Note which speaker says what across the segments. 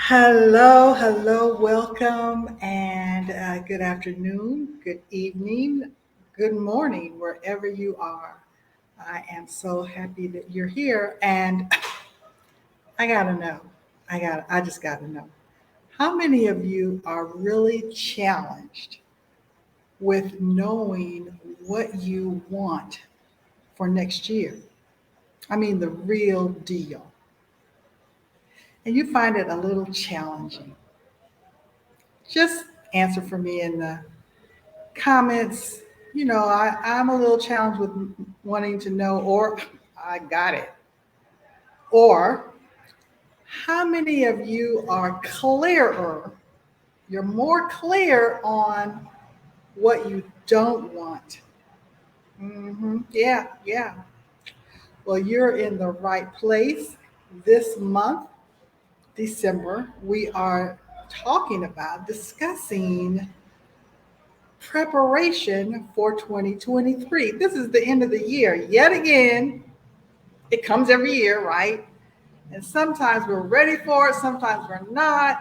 Speaker 1: Hello, welcome, and good afternoon, good evening, good morning, wherever you are. I am so happy that you're here, and I gotta know, I just gotta know, how many of you are really challenged with knowing what you want for next year? I mean, the real deal. And you find it a little challenging. Just answer for me in the comments. I'm a little challenged with wanting to know, or I got it. Or how many of you are clearer? You're more clear on what you don't want. Yeah. Well, you're in the right place. This month, December, we are talking about discussing preparation for 2023. This is the end of the year. Yet again, it comes every year, right? And sometimes we're ready for it, sometimes we're not.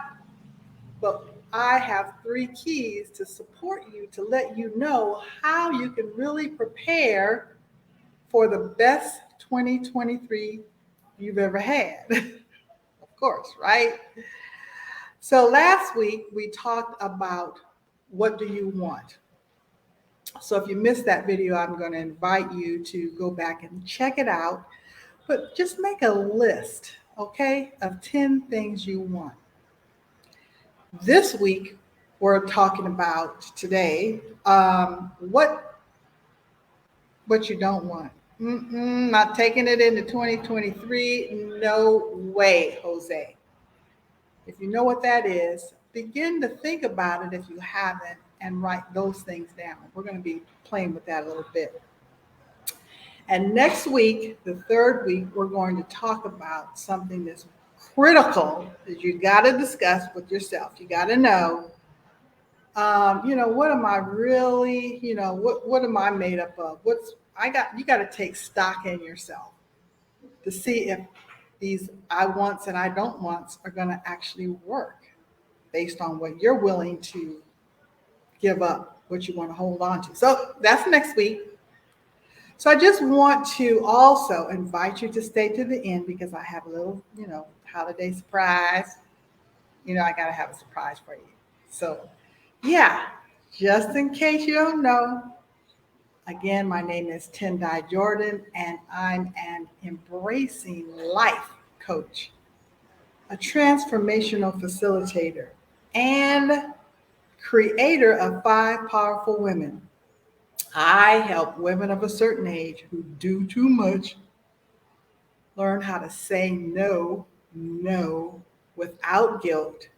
Speaker 1: But I have three keys to support you to let you know how you can really prepare for the best 2023 you've ever had. Of course, right? So last week we talked about what do you want? So if you missed that video, I'm going to invite you to go back and check it out. But just make a list, okay, of 10 things you want. This week, we're talking about today what you don't want. Not taking it into 2023. No way, Jose. If you know what that is, begin to think about it if you haven't and write those things down. We're going to be playing with that a little bit. And next week, the third week, we're going to talk about something that's critical that you got to discuss with yourself. You got to know, what am I really, what am I made up of? You got to take stock in yourself to see if these I wants and I don't wants are going to actually work based on what you're willing to give up, what you want to hold on to. So that's next week. So I just want to also invite you to stay to the end because I have a little, holiday surprise. I got to have a surprise for you. So, yeah, just in case you don't know, again, my name is Tendai Jordan, and I'm an embracing life coach, a transformational facilitator, and creator of Five Powerful Women. I help women of a certain age who do too much learn how to say no without guilt,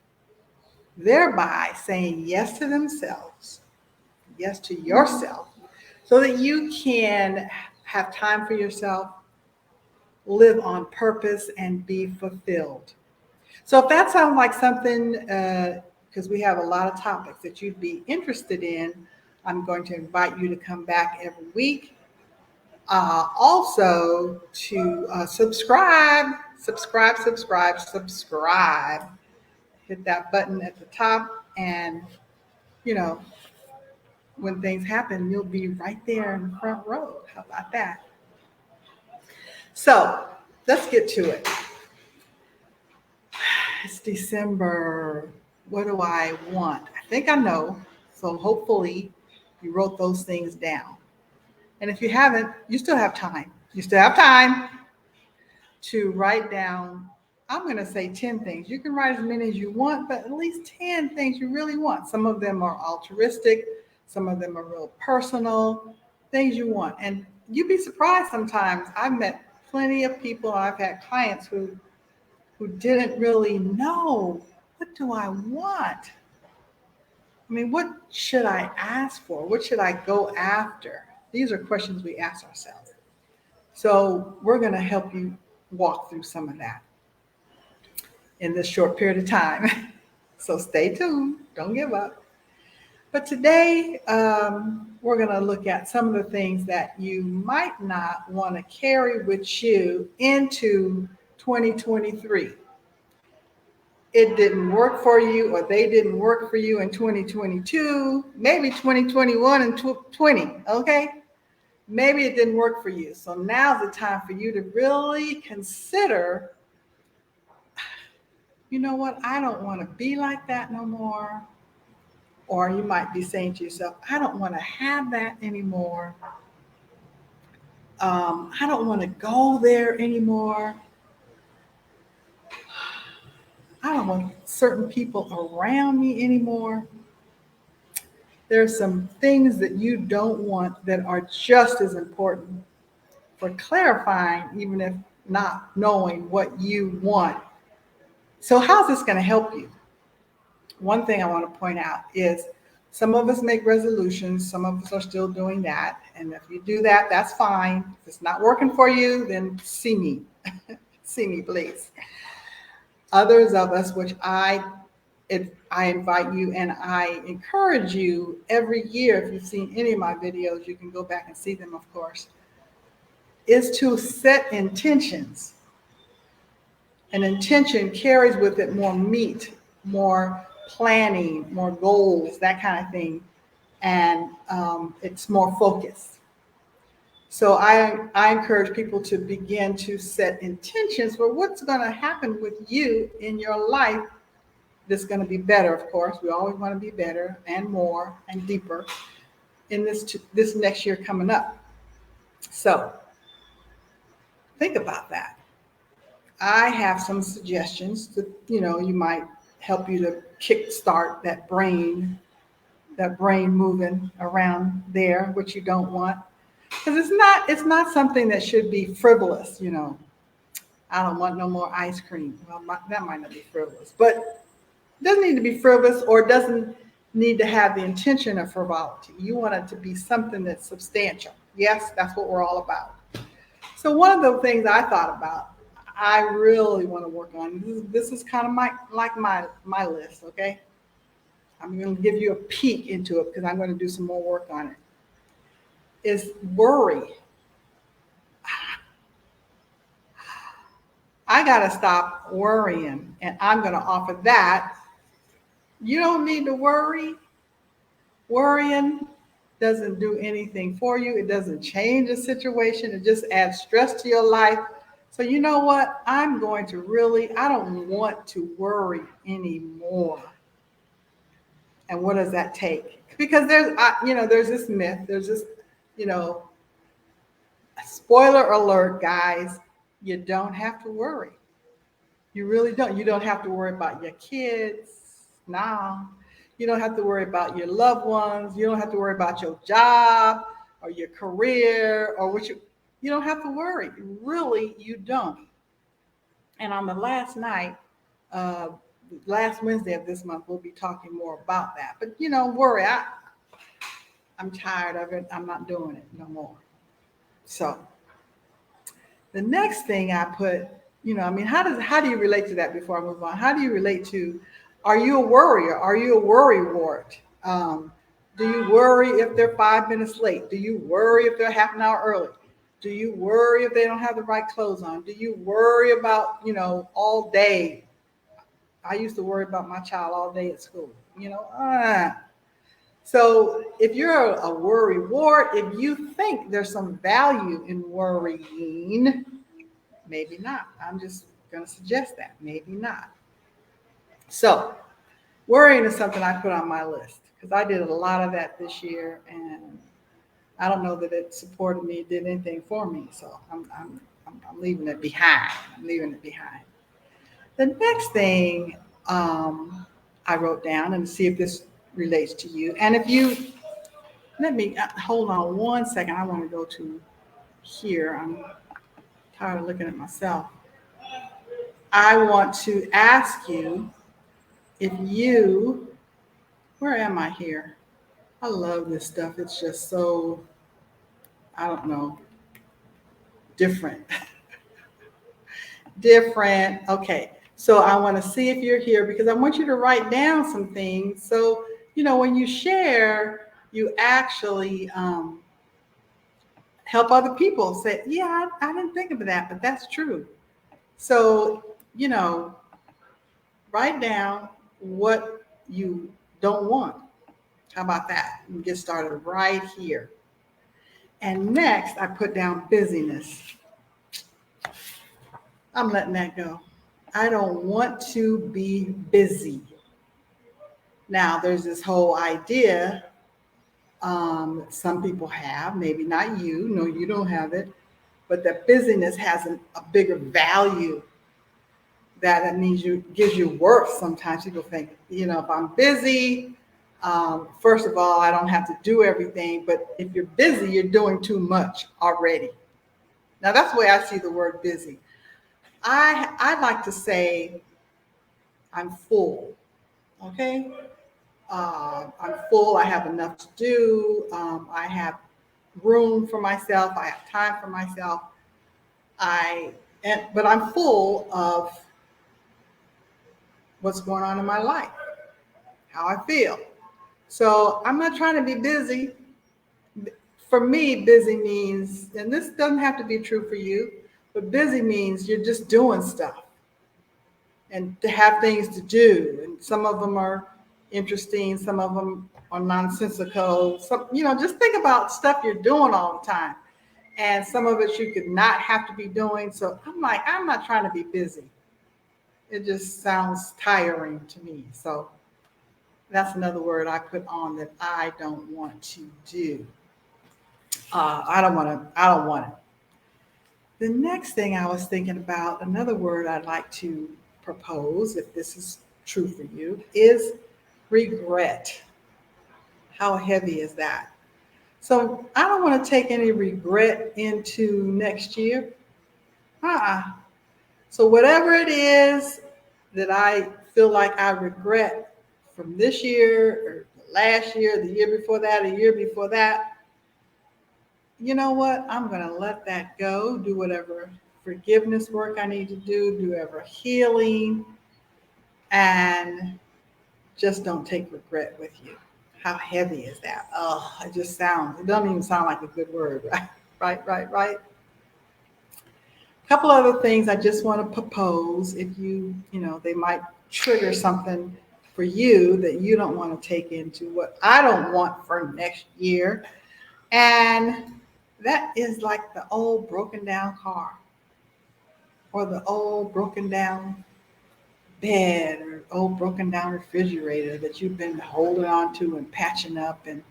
Speaker 1: thereby saying yes to themselves, yes to yourself, so that you can have time for yourself, live on purpose, and be fulfilled. So if that sounds like something, because we have a lot of topics that you'd be interested in, I'm going to invite you to come back every week. Also to subscribe. Hit that button at the top, and you know when things happen, you'll be right there in the front row. How about that? So let's get to it. It's December. What do I want? I think I know. So hopefully you wrote those things down. And if you haven't, you still have time. You still have time to write down, I'm going to say 10 things. You can write as many as you want, but at least 10 things you really want. Some of them are altruistic, some of them are real personal, things you want. And you'd be surprised sometimes. I've met plenty of people, I've had clients who didn't really know, what do I want? I mean, what should I ask for? What should I go after? These are questions we ask ourselves. So we're going to help you walk through some of that in this short period of time. So stay tuned. Don't give up. But today, we're going to look at some of the things that you might not want to carry with you into 2023. it didn't work for you or they didn't work for you in 2022, maybe 2021 and 20, okay? Maybe it didn't work for you. So now's the time for you to really consider, you know what, I don't want to be like that no more. Or you might be saying to yourself, I don't want to have that anymore. I don't want to go there anymore. I don't want certain people around me anymore. There's some things that you don't want that are just as important for clarifying, even if not knowing what you want. So, how's this going to help you? One thing I want to point out is some of us make resolutions, some of us are still doing that. And if you do that, that's fine. If it's not working for you, then see me. See me, please. Others of us, which I invite you and I encourage you every year. If you've seen any of my videos, you can go back and see them, of course, is to set intentions. An intention carries with it more meat, more planning, more goals, that kind of thing. And it's more focused. So I encourage people to begin to set intentions for what's going to happen with you in your life that's going to be better, of course. We always want to be better and more and deeper in this next year coming up. So think about that. I have some suggestions that, you might help you to kickstart that brain moving around there, which you don't want. Because it's not something that should be frivolous, I don't want no more ice cream. Well, that might not be frivolous, but it doesn't need to be frivolous or doesn't need to have the intention of frivolity. You want it to be something that's substantial. Yes, that's what we're all about. So one of the things I thought about, I really want to work on. This is kind of my list, okay? I'm going to give you a peek into it because I'm going to do some more work on it. Is worry. I got to stop worrying, and I'm going to offer that. You don't need to worry. Worrying doesn't do anything for you. It doesn't change the situation. It just adds stress to your life. So you know what? I don't want to worry anymore. And what does that take? Because there's this myth, there's this, you know, spoiler alert, guys, you don't have to worry. You really don't. You don't have to worry about your kids. No. You don't have to worry about your loved ones. You don't have to worry about your job or your career or you don't have to worry. Really, you don't. And on the uh, last Wednesday of this month, we'll be talking more about that. But worry, I'm tired of it. I'm not doing it no more. So the next thing I put, how do you relate to that before I move on? How do you relate to, are you a worrier? Are you a worrywart? Do you worry if they're 5 minutes late? Do you worry if they're half an hour early? Do you worry if they don't have the right clothes on? Do you worry about, all day? I used to worry about my child all day at school, So if you're a worrywart, if you think there's some value in worrying, maybe not. I'm just going to suggest that. Maybe not. So worrying is something I put on my list because I did a lot of that this year, and I don't know that it supported me, did anything for me. So I'm leaving it behind. I'm leaving it behind. The next thing I wrote down, and see if this relates to you. And if you let me hold on one second. I want to go to here. I'm tired of looking at myself. I want to ask you if you, where am I here? I love this stuff. It's just so, I don't know, different. Different. Okay. So I want to see if you're here because I want you to write down some things. So, when you share, you actually help other people say, yeah, I didn't think of that, but that's true. So, Write down what you don't want. How about that? And get started right here. And next, I put down busyness. I'm letting that go. I don't want to be busy. Now, there's this whole idea some people have, maybe not you, no, you don't have it, but that busyness has a bigger value. That means you gives you worth. Sometimes people think, if I'm busy, first of all, I don't have to do everything. But if you're busy, you're doing too much already. Now that's the way I see the word busy. I like to say I'm full. Okay, I'm full. I have enough to do. I have room for myself. I have time for myself. But I'm full of what's going on in my life, how I feel. So I'm not trying to be busy. For me, busy means, and this doesn't have to be true for you, but busy means you're just doing stuff and to have things to do. And some of them are interesting, some of them are nonsensical. Just think about stuff you're doing all the time. And some of it you could not have to be doing. So I'm not trying to be busy. It just sounds tiring to me. So that's another word I put on that I don't want to do. I don't want to. I don't want it. The next thing I was thinking about, another word I'd like to propose, if this is true for you, is regret. How heavy is that? So I don't want to take any regret into next year. Uh-uh. So whatever it is that I feel like I regret from this year or last year, the year before that, a year before that, you know what? I'm going to let that go, do whatever forgiveness work I need to do whatever healing, and just don't take regret with you. How heavy is that? Oh, it doesn't even sound like a good word, right? Right. A couple other things I just want to propose if they might trigger something for you that you don't want to take into what I don't want for next year. And that is like the old broken down car or the old broken down bed or old broken down refrigerator that you've been holding on to and patching up and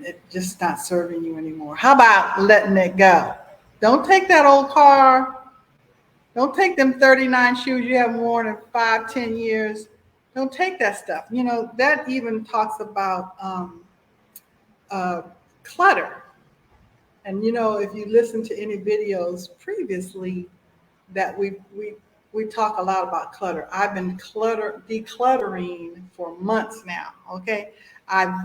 Speaker 1: it just not serving you anymore. How about letting it go? Don't take that old car. Don't take them 39 shoes you haven't worn in 5, 10 years. Don't take that stuff. That even talks about uh, clutter. And if you listen to any videos previously, that we talk a lot about clutter. I've been decluttering for months now. Okay, I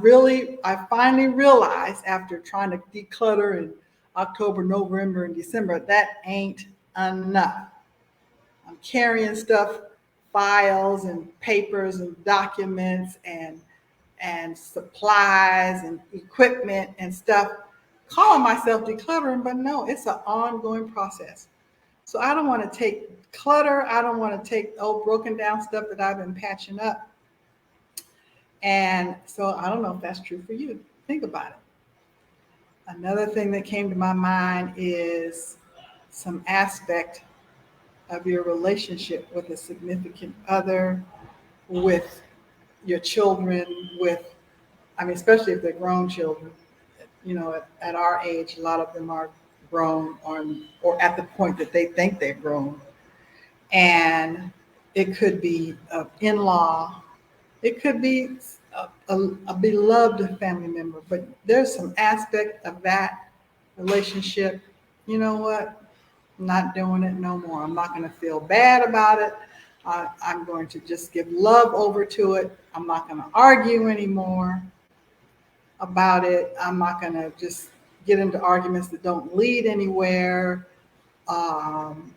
Speaker 1: finally realized after trying to declutter in October, November, and December that ain't enough. I'm carrying stuff, files and papers and documents and supplies and equipment and stuff, calling myself decluttering, but no, it's an ongoing process. So I don't want to take clutter. I don't want to take old broken down stuff that I've been patching up. And so I don't know if that's true for you. Think about it. Another thing that came to my mind is some aspect of your relationship with a significant other, with your children, especially if they're grown children. At our age, a lot of them are grown or at the point that they think they're grown. And it could be an in-law, it could be a beloved family member, but there's some aspect of that relationship. You know what? I'm not doing it no more. I'm not going to feel bad about it. I'm going to just give love over to it. I'm not going to argue anymore about it. I'm not going to just get into arguments that don't lead anywhere. Um,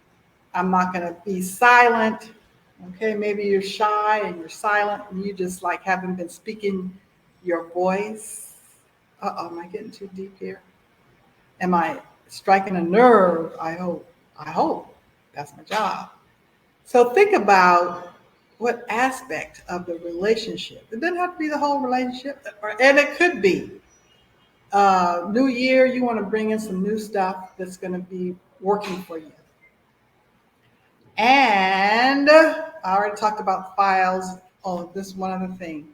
Speaker 1: I'm not going to be silent. Okay, maybe you're shy and you're silent and you just like haven't been speaking your voice. Uh-oh, am I getting too deep here? Am I striking a nerve? I hope. That's my job. So think about what aspect of the relationship. It doesn't have to be the whole relationship, and it could be. New year, you want to bring in some new stuff that's going to be working for you. And I already talked about files. Oh, this one other thing.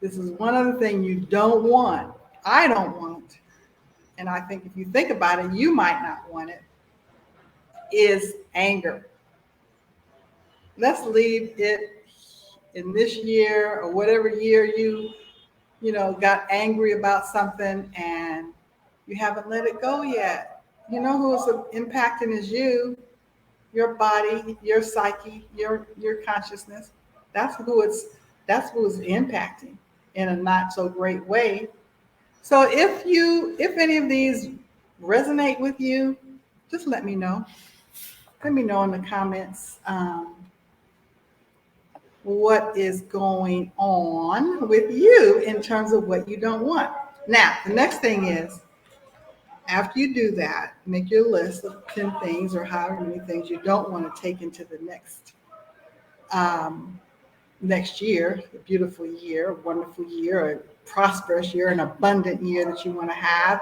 Speaker 1: This is one other thing you don't want. I don't want, and I think if you think about it, you might not want it, is anger. Let's leave it in this year or whatever year you got angry about something and you haven't let it go yet. You know who's impacting is you, your body, your psyche, your consciousness. That's who it's impacting in a not so great way. So if any of these resonate with you, just let me know. Let me know in the comments what is going on with you in terms of what you don't want. Now, the next thing is, after you do that, make your list of 10 things or however many things you don't want to take into the um, next year, a beautiful year, a wonderful year, a prosperous year, an abundant year that you want to have,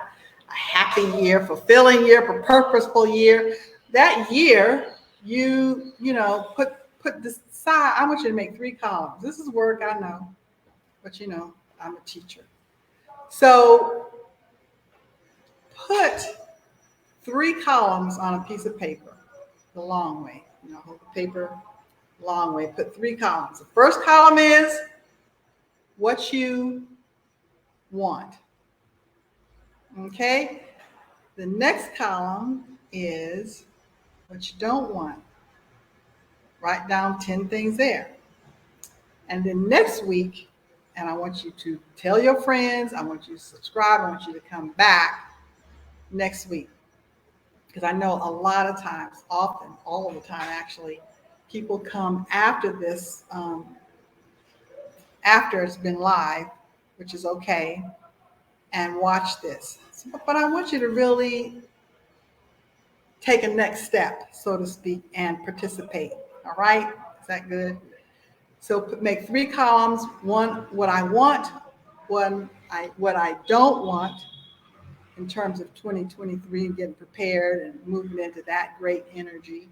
Speaker 1: a happy year, fulfilling year, a purposeful year. That year, put this aside. I want you to make 3 columns. This is work, I know, but I'm a teacher. So put 3 columns on a piece of paper, the long way. Hold the paper long way. Put 3 columns. The first column is what you want. Okay? The next column is what you don't want. Write down 10 things there. And then next week, and I want you to tell your friends, I want you to subscribe, I want you to come back next week. Because I know a lot of times, often, all of the time actually, people come after this, after it's been live, which is okay, and watch this. But I want you to really take a next step, so to speak, and participate. All right? Is that good? So make 3 columns. One, what I want. One, what I don't want in terms of 2023 and getting prepared and moving into that great energy.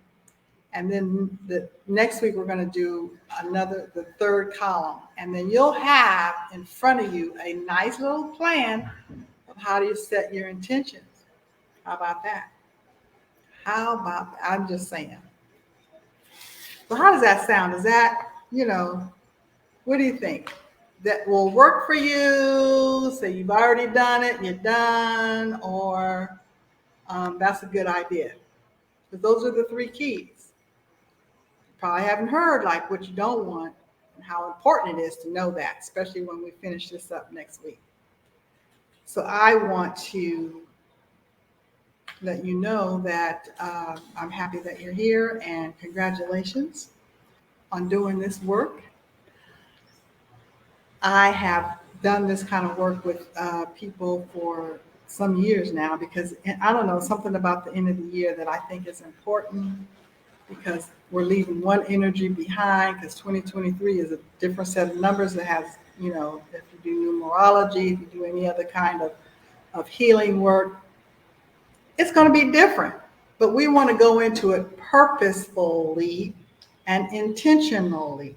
Speaker 1: And then the next week we're going to do the 3rd column. And then you'll have in front of you a nice little plan of how do you set your intentions. How about that? I'm just saying. So how does that sound? Is that, what do you think? That will work for you? Say you've already done it, you're done, or that's a good idea. Because those are the 3 keys. You probably haven't heard like what you don't want and how important it is to know that, especially when we finish this up next week. So I want to let you know that I'm happy that you're here and congratulations on doing this work. I have done this kind of work with people for some years now because I don't know, something about the end of the year that I think is important because we're leaving one energy behind because 2023 is a different set of numbers that has, if you do numerology, if you do any other kind of healing work, it's going to be different. But we want to go into it purposefully and intentionally.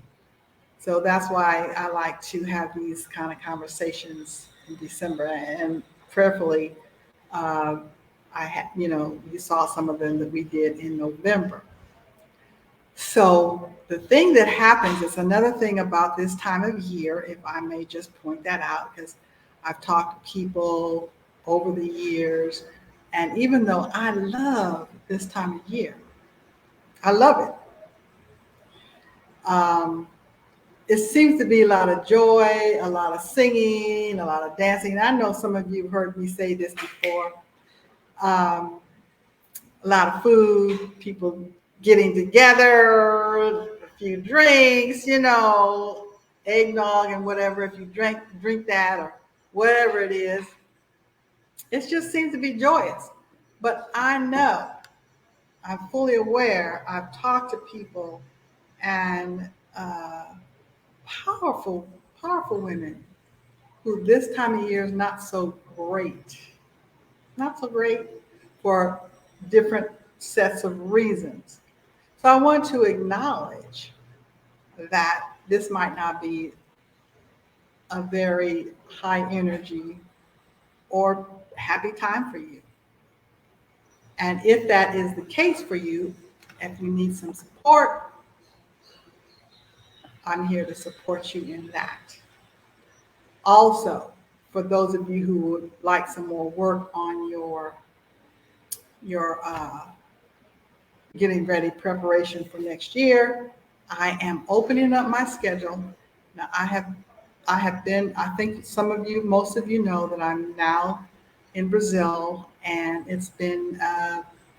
Speaker 1: So that's why I like to have these kind of conversations in December, and prayerfully, you saw some of them that we did in November. So the thing that happens is another thing about this time of year, if I may just point that out, because I've talked to people over the years, and even though I love this time of year, I love it. It seems to be a lot of joy, a lot of singing, a lot of dancing. I know some of you have heard me say this before. A lot of food, people getting together, a few drinks, eggnog and whatever. If you drink that or whatever it is, it just seems to be joyous. But I know, I'm fully aware, I've talked to people and powerful, powerful women who this time of year is not so great. Not so great for different sets of reasons. So I want to acknowledge that this might not be a very high energy or happy time for you. And if that is the case for you, if you need some support, I'm here to support you in that. Also, for those of you who would like some more work on your getting ready preparation for next year, I am opening up my schedule. Now I have been, I think some of you, most of you know that I'm now in Brazil, and it's been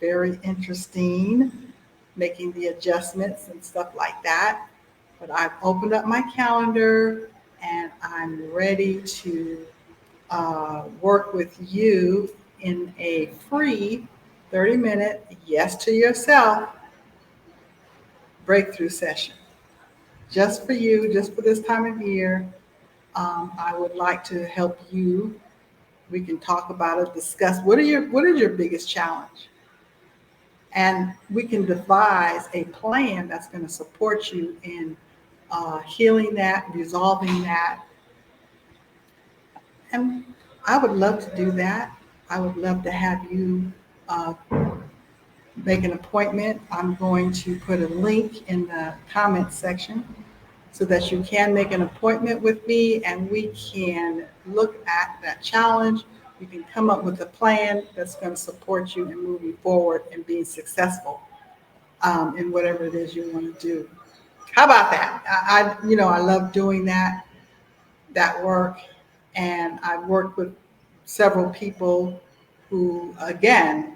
Speaker 1: very interesting making the adjustments and stuff like that. But I've opened up my calendar and I'm ready to work with you in a free 30-minute yes to yourself breakthrough session. Just for you, just for this time of year. I would like to help you. We can talk about it, discuss what is your biggest challenge, and we can devise a plan that's going to support you in healing that, resolving that. And I would love to do that. I would love to have you uh, make an appointment. I'm going to put a link in the comments section so that you can make an appointment with me and we can look at that challenge. You can come up with a plan that's going to support you in moving forward and being successful in whatever it is you want to do. How about that? I love doing that work, and I've worked with several people who, again,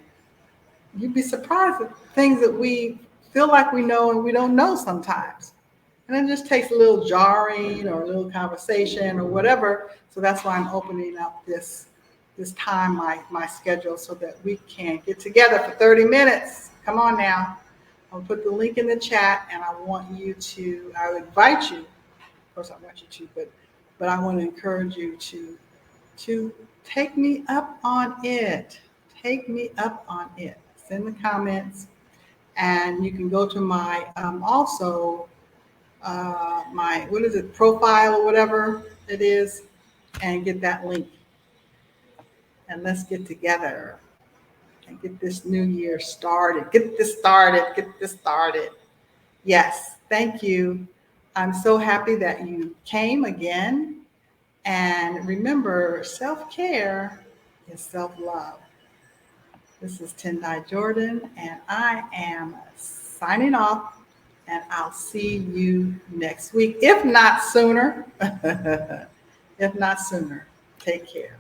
Speaker 1: you'd be surprised at things that we feel like we know and we don't know sometimes. And it just takes a little jarring or a little conversation or whatever. So that's why I'm opening up this time, my schedule, so that we can get together for 30 minutes. Come on now. I'll put the link in the chat, and I would invite you, of course I want you to, but I want to encourage you to take me up on it. Take me up on it. Send the comments, and you can go to my also my, what is it, profile or whatever it is, and get that link. And let's get together and get this new year started. Get this started. Get this started. Yes, thank you. I'm so happy that you came again. And remember, self-care is self-love. This is Tendai Jordan, and I am signing off, and I'll see you next week, if not sooner. If not sooner. Take care.